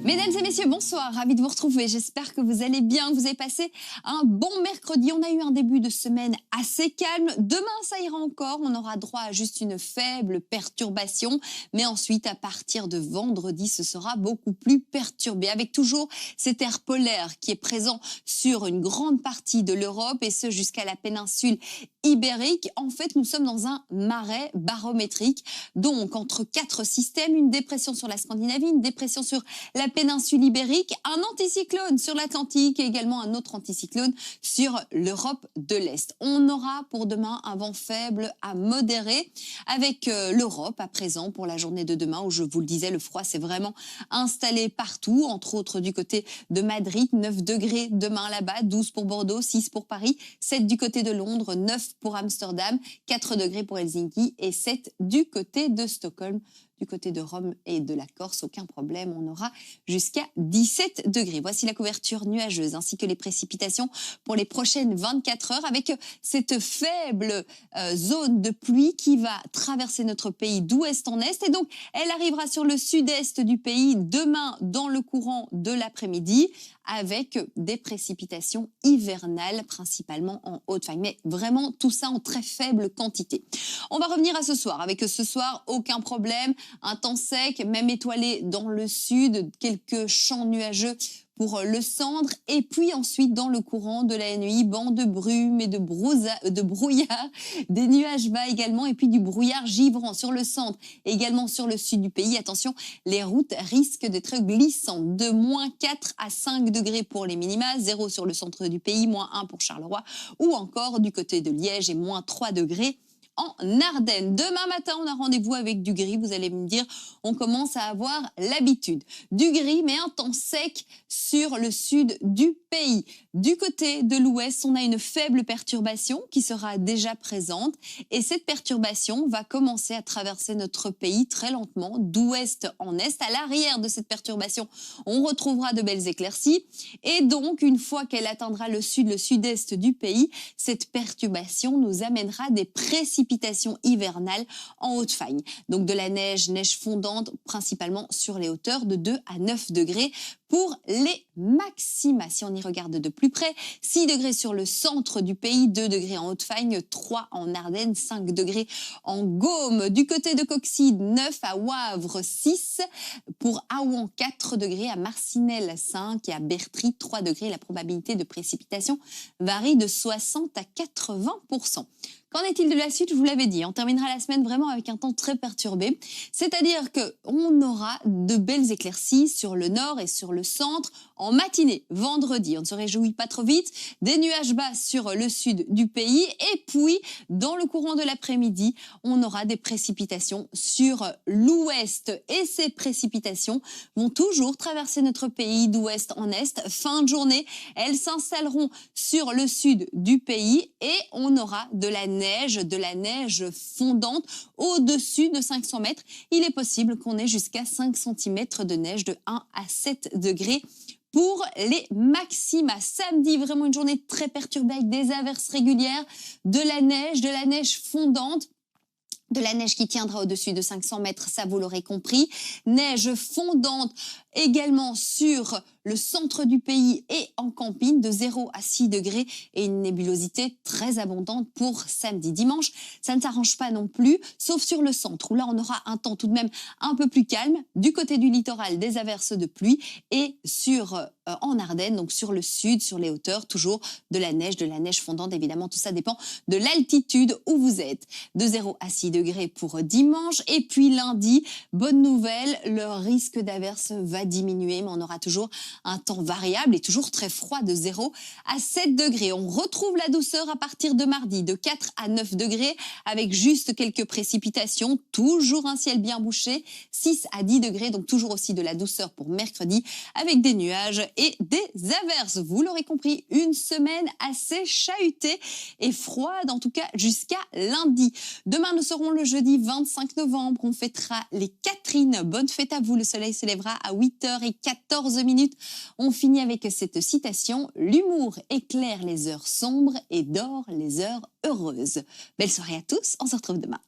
Mesdames et messieurs, bonsoir, ravi de vous retrouver. J'espère que vous allez bien, que vous avez passé un bon mercredi. On a eu un début de semaine assez calme. Demain, ça ira encore. On aura droit à juste une faible perturbation. Mais ensuite, à partir de vendredi, ce sera beaucoup plus perturbé. Avec toujours cet air polaire qui est présent sur une grande partie de l'Europe et ce jusqu'à la péninsule ibérique. En fait, nous sommes dans un marais barométrique. Donc, entre quatre systèmes, une dépression sur la Scandinavie, une dépression sur la péninsule ibérique, un anticyclone sur l'Atlantique et également un autre anticyclone sur l'Europe de l'Est. On aura pour demain un vent faible à modéré avec l'Europe à présent pour la journée de demain où je vous le disais, le froid s'est vraiment installé partout, entre autres du côté de Madrid, 9 degrés demain là-bas, 12 pour Bordeaux, 6 pour Paris, 7 du côté de Londres, 9 pour Amsterdam, 4 degrés pour Helsinki et 7 du côté de Stockholm. Du côté de Rome et de la Corse, aucun problème, on aura jusqu'à 17 degrés. Voici la couverture nuageuse ainsi que les précipitations pour les prochaines 24 heures avec cette faible zone de pluie qui va traverser notre pays d'ouest en est. Et donc, elle arrivera sur le sud-est du pays demain dans le courant de l'après-midi avec des précipitations hivernales, principalement en Haute-Fagne. Mais vraiment, tout ça en très faible quantité. On va revenir à ce soir. Avec ce soir, aucun problème. Un temps sec, même étoilé dans le sud, quelques champs nuageux pour le centre. Et puis ensuite, dans le courant de la nuit, banc de brume et de brouillard, des nuages bas également, et puis du brouillard givrant sur le centre, également sur le sud du pays. Attention, les routes risquent d'être glissantes, de moins 4 à 5 degrés pour les minima, 0 sur le centre du pays, moins 1 pour Charleroi, ou encore du côté de Liège et moins 3 degrés en Ardennes. Demain matin, on a rendez-vous avec du gris. Vous allez me dire, on commence à avoir l'habitude. Du gris, mais un temps sec sur le sud du pays. Du côté de l'ouest, on a une faible perturbation qui sera déjà présente. Et cette perturbation va commencer à traverser notre pays très lentement, d'ouest en est. À l'arrière de cette perturbation, on retrouvera de belles éclaircies. Et donc, une fois qu'elle atteindra le sud, le sud-est du pays, cette perturbation nous amènera des précipitations hivernales en Haute-Fagne. Donc de la neige, neige fondante, principalement sur les hauteurs de 2 à 9 degrés pour les maxima. Si on y regarde de plus près, 6 degrés sur le centre du pays, 2 degrés en Haute-Fagne, 3 en Ardennes, 5 degrés en Gaume. Du côté de Coxyde, 9 à Wavre, 6 pour Aouan, 4 degrés à Marcinelle, 5 et à Bertry, 3 degrés. La probabilité de précipitation varie de 60 à 80%. Qu'en est-il de la suite? Je vous l'avais dit, on terminera la semaine vraiment avec un temps très perturbé. C'est-à-dire qu'on aura de belles éclaircies sur le nord et sur le centre en matinée, vendredi. On ne se réjouit pas trop vite. Des nuages bas sur le sud du pays. Et puis, dans le courant de l'après-midi, on aura des précipitations sur l'ouest. Et ces précipitations vont toujours traverser notre pays d'ouest en est. Fin de journée, elles s'installeront sur le sud du pays et on aura de la neige fondante au-dessus de 500 mètres. Il est possible qu'on ait jusqu'à 5 cm de neige de 1 à 7 degrés pour les maxima. Samedi, vraiment une journée très perturbée avec des averses régulières, de la neige fondante. De la neige qui tiendra au-dessus de 500 mètres, ça vous l'aurez compris. Neige fondante également sur le centre du pays et en camping de 0 à 6 degrés et une nébulosité très abondante pour samedi. Dimanche, ça ne s'arrange pas non plus, sauf sur le centre où là on aura un temps tout de même un peu plus calme. Du côté du littoral, des averses de pluie et en Ardennes, donc sur le sud, sur les hauteurs, toujours de la neige fondante. Évidemment, tout ça dépend de l'altitude où vous êtes. De 0 à 6 degrés pour dimanche. Et puis lundi, bonne nouvelle, le risque d'averse va diminuer, mais on aura toujours un temps variable et toujours très froid de 0 à 7 degrés. On retrouve la douceur à partir de mardi, de 4 à 9 degrés, avec juste quelques précipitations, toujours un ciel bien bouché, 6 à 10 degrés, donc toujours aussi de la douceur pour mercredi, avec des nuages et des averses. Vous l'aurez compris, une semaine assez chahutée et froide, en tout cas jusqu'à lundi. Demain, nous serons le jeudi 25 novembre. On fêtera les Catherines. Bonne fête à vous. Le soleil se lèvera à 8h14. On finit avec cette citation. L'humour éclaire les heures sombres et dore les heures heureuses. Belle soirée à tous. On se retrouve demain.